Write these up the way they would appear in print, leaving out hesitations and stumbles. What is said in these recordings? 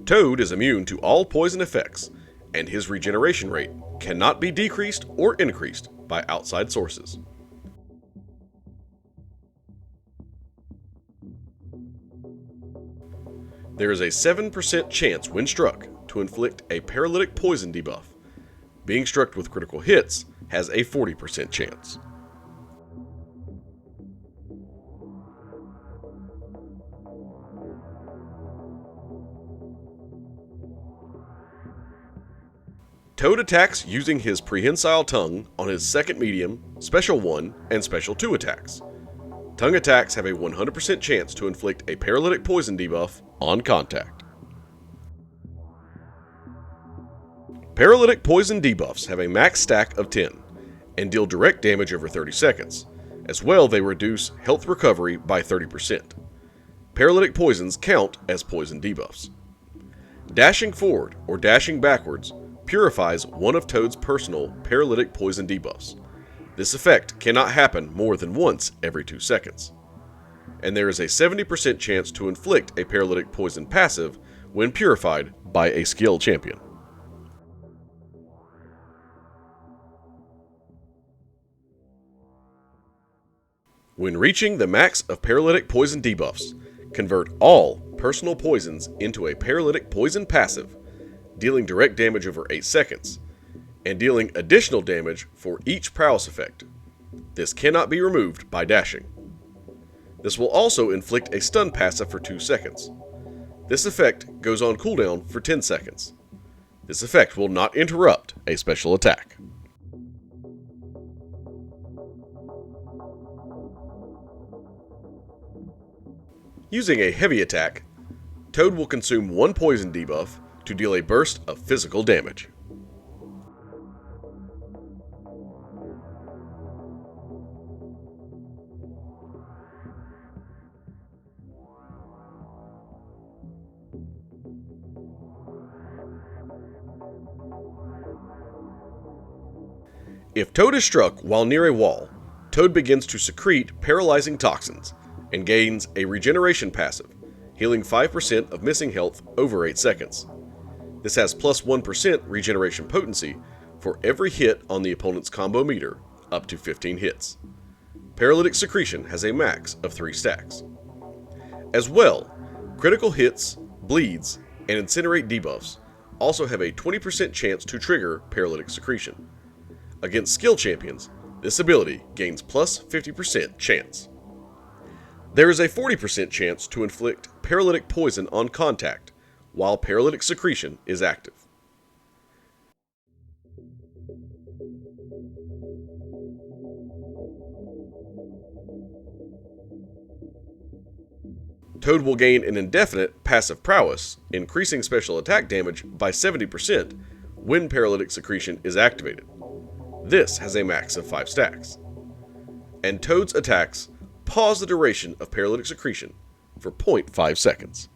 Toad is immune to all poison effects, and his regeneration rate cannot be decreased or increased by outside sources. There is a 7% chance when struck to inflict a paralytic poison debuff. Being struck with critical hits has a 40% chance. Toad attacks using his prehensile tongue on his second medium, special 1, and special 2 attacks. Tongue attacks have a 100% chance to inflict a paralytic poison debuff on contact. Paralytic poison debuffs have a max stack of 10 and deal direct damage over 30 seconds. As well, they reduce health recovery by 30%. Paralytic poisons count as poison debuffs. Dashing forward or dashing backwards purifies one of Toad's personal paralytic poison debuffs. This effect cannot happen more than once every 2 seconds. And there is a 70% chance to inflict a paralytic poison passive when purified by a skilled champion. When reaching the max of paralytic poison debuffs, convert all personal poisons into a paralytic poison passive, dealing direct damage over 8 seconds, and dealing additional damage for each prowess effect. This cannot be removed by dashing. This will also inflict a stun passive for 2 seconds. This effect goes on cooldown for 10 seconds. This effect will not interrupt a special attack. Using a heavy attack, Toad will consume one poison debuff to deal a burst of physical damage. If Toad is struck while near a wall, Toad begins to secrete paralyzing toxins and gains a regeneration passive, healing 5% of missing health over 8 seconds. This has plus 1% regeneration potency for every hit on the opponent's combo meter, up to 15 hits. Paralytic secretion has a max of 3 stacks. As well, critical hits, bleeds, and incinerate debuffs also have a 20% chance to trigger paralytic secretion. Against skill champions, this ability gains plus 50% chance. There is a 40% chance to inflict paralytic poison on contact while paralytic secretion is active. Toad will gain an indefinite passive prowess, increasing special attack damage by 70% when paralytic secretion is activated. This has a max of 5 stacks. And Toad's attacks pause the duration of paralytic secretion for 0.5 seconds.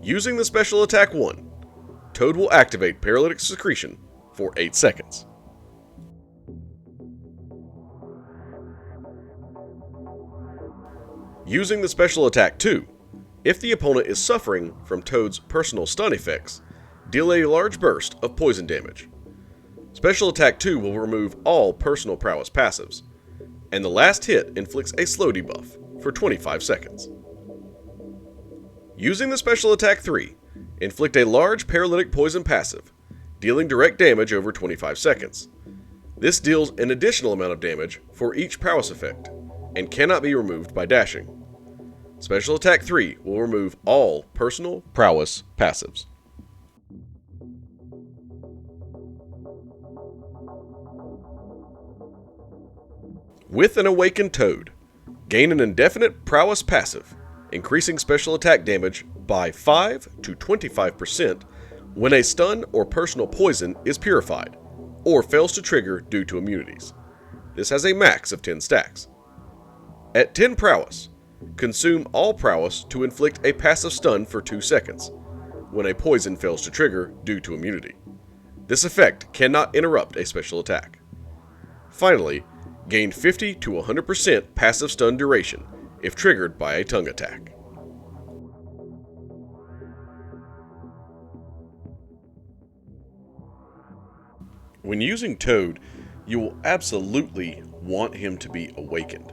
Using the special attack 1, Toad will activate paralytic secretion for 8 seconds. Using the special attack 2, if the opponent is suffering from Toad's personal stun effects, deal a large burst of poison damage. Special attack 2 will remove all personal prowess passives, and the last hit inflicts a slow debuff for 25 seconds. Using the special attack 3, inflict a large paralytic poison passive, dealing direct damage over 25 seconds. This deals an additional amount of damage for each prowess effect, and cannot be removed by dashing. Special Attack 3 will remove all personal prowess passives. With an Awakened Toad, gain an indefinite prowess passive, increasing special attack damage by 5 to 25% when a stun or personal poison is purified, or fails to trigger due to immunities. This has a max of 10 stacks. At 10 prowess, consume all prowess to inflict a passive stun for 2 seconds, when a poison fails to trigger due to immunity. This effect cannot interrupt a special attack. Finally, gain 50 to 100% passive stun duration if triggered by a tongue attack. When using Toad, you will absolutely want him to be awakened.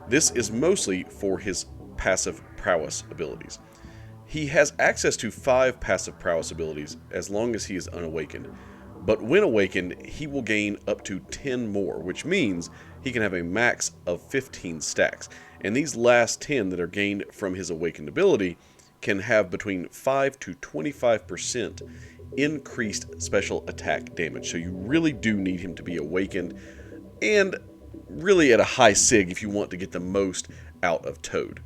This is mostly for his passive prowess abilities. He has access to 5 passive prowess abilities as long as he is unawakened, but when awakened, he will gain up to 10 more, which means he can have a max of 15 stacks. And these last 10 that are gained from his awakened ability can have between 5 to 25% increased special attack damage. So you really do need him to be awakened, and really at a high sig if you want to get the most out of Toad.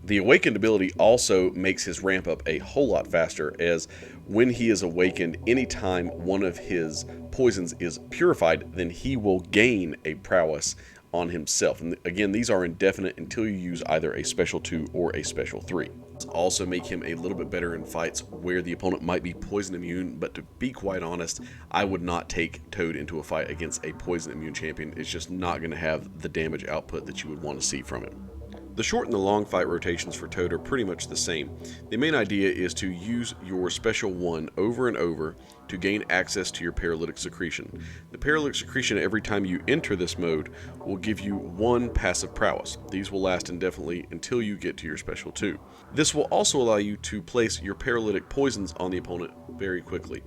The awakened ability also makes his ramp up a whole lot faster, as when he is awakened, anytime one of his poisons is purified, then he will gain a prowess on himself. And again, these are indefinite until you use either a special 2 or a special 3. Also make him a little bit better in fights where the opponent might be poison immune, but to be quite honest, I would not take Toad into a fight against a poison immune champion. It's just not going to have the damage output that you would want to see from him. The short and the long fight rotations for Toad are pretty much the same. The main idea is to use your special 1 over and over to gain access to your Paralytic Secretion. The Paralytic Secretion, every time you enter this mode, will give you 1 passive prowess. These will last indefinitely until you get to your special 2. This will also allow you to place your paralytic poisons on the opponent very quickly.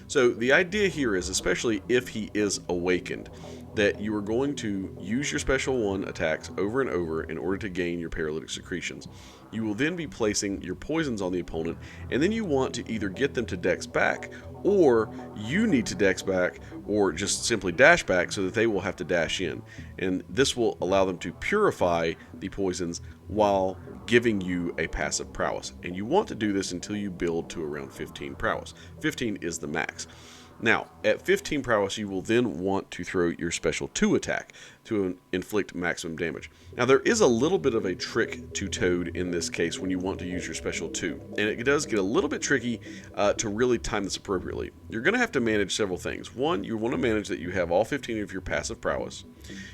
So the idea here is, especially if he is awakened, that you are going to use your special 1 attacks over and over in order to gain your Paralytic Secretions. You will then be placing your poisons on the opponent, and then you want to either get them to dex back, or you need to dex back, or just simply dash back so that they will have to dash in. And this will allow them to purify the poisons while giving you a passive prowess. And you want to do this until you build to around 15 prowess. 15 is the max. Now, at 15 prowess, you will then want to throw your special 2 attack to inflict maximum damage. Now, there is a little bit of a trick to Toad in this case when you want to use your special 2, and it does get a little bit tricky to really time this appropriately. You're going to have to manage several things. One, you want to manage that you have all 15 of your passive prowess.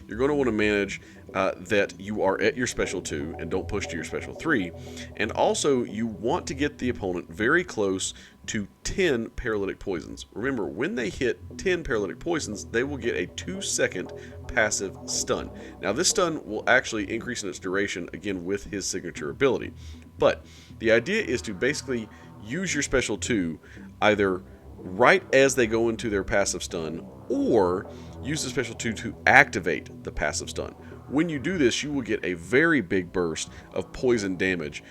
You're going to want to manage that you are at your special 2 and don't push to your special 3, and also you want to get the opponent very close to 10 paralytic poisons. Remember, when they hit 10 paralytic poisons, they will get a 2-second passive stun. Now, this stun will actually increase in its duration, again, with his signature ability. But the idea is to basically use your special 2 either right as they go into their passive stun, or use the special 2 to activate the passive stun. When you do this, you will get a very big burst of poison damage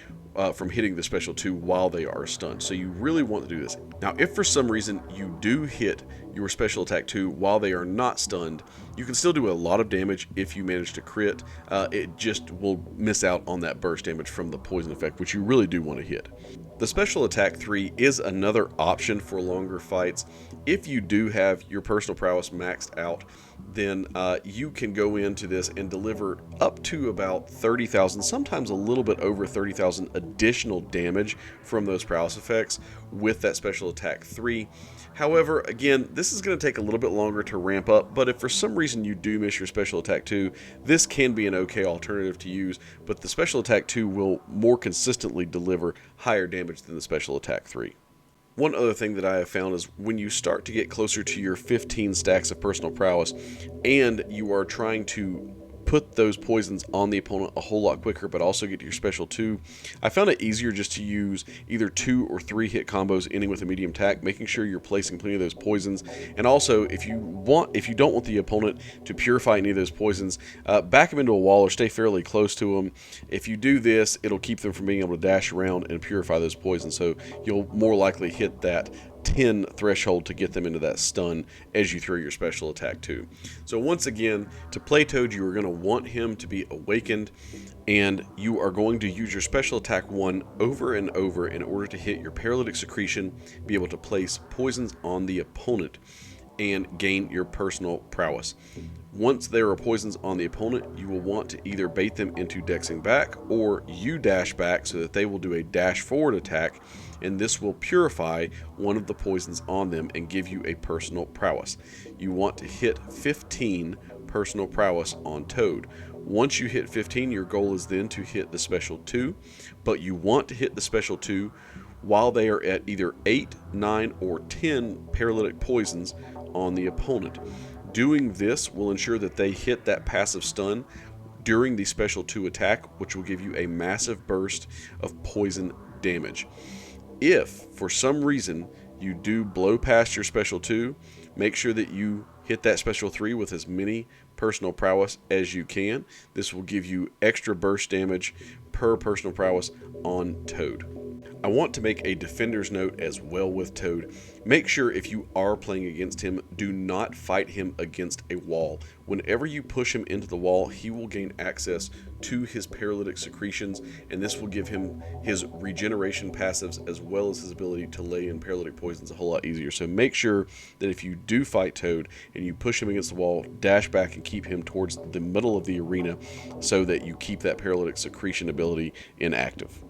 from hitting the special 2 while they are stunned. So you really want to do this. Now, if for some reason you do hit your special attack 2 while they are not stunned, you can still do a lot of damage if you manage to crit. It just will miss out on that burst damage from the poison effect, which you really do want to hit. The special attack 3 is another option for longer fights. If you do have your personal prowess maxed out, then you can go into this and deliver up to about 30,000, sometimes a little bit over 30,000 additional damage from those prowess effects with that special attack 3. However, again, this is going to take a little bit longer to ramp up, but if for some reason you do miss your special attack 2, this can be an okay alternative to use, but the special attack 2 will more consistently deliver higher damage than the special attack 3. One other thing that I have found is when you start to get closer to your 15 stacks of personal prowess and you are trying to put those poisons on the opponent a whole lot quicker, but also get to your special 2. I found it easier just to use either 2 or 3 hit combos ending with a medium attack, making sure you're placing plenty of those poisons. And also, if you don't want the opponent to purify any of those poisons, back them into a wall or stay fairly close to them. If you do this, it'll keep them from being able to dash around and purify those poisons, so you'll more likely hit that 10 threshold to get them into that stun as you throw your special attack too. So once again, to play Toad, you are going to want him to be awakened, and you are going to use your special attack 1 over and over in order to hit your paralytic secretion, be able to place poisons on the opponent, and gain your personal prowess. Once there are poisons on the opponent, you will want to either bait them into dexing back, or you dash back so that they will do a dash forward attack, and this will purify one of the poisons on them and give you a personal prowess. You want to hit 15 personal prowess on Toad. Once you hit 15, your goal is then to hit the special 2, but you want to hit the special 2 while they are at either 8, 9, or 10 paralytic poisons on the opponent. Doing this will ensure that they hit that passive stun during the special 2 attack, which will give you a massive burst of poison damage. If, for some reason, you do blow past your special 2, make sure that you hit that special 3 with as many personal prowess as you can. This will give you extra burst damage per personal prowess on Toad. I want to make a defender's note as well with Toad. Make sure if you are playing against him, do not fight him against a wall. Whenever you push him into the wall, he will gain access to his paralytic secretions, and this will give him his regeneration passives as well as his ability to lay in paralytic poisons a whole lot easier. So make sure that if you do fight Toad and you push him against the wall, dash back and keep him towards the middle of the arena so that you keep that paralytic secretion ability inactive.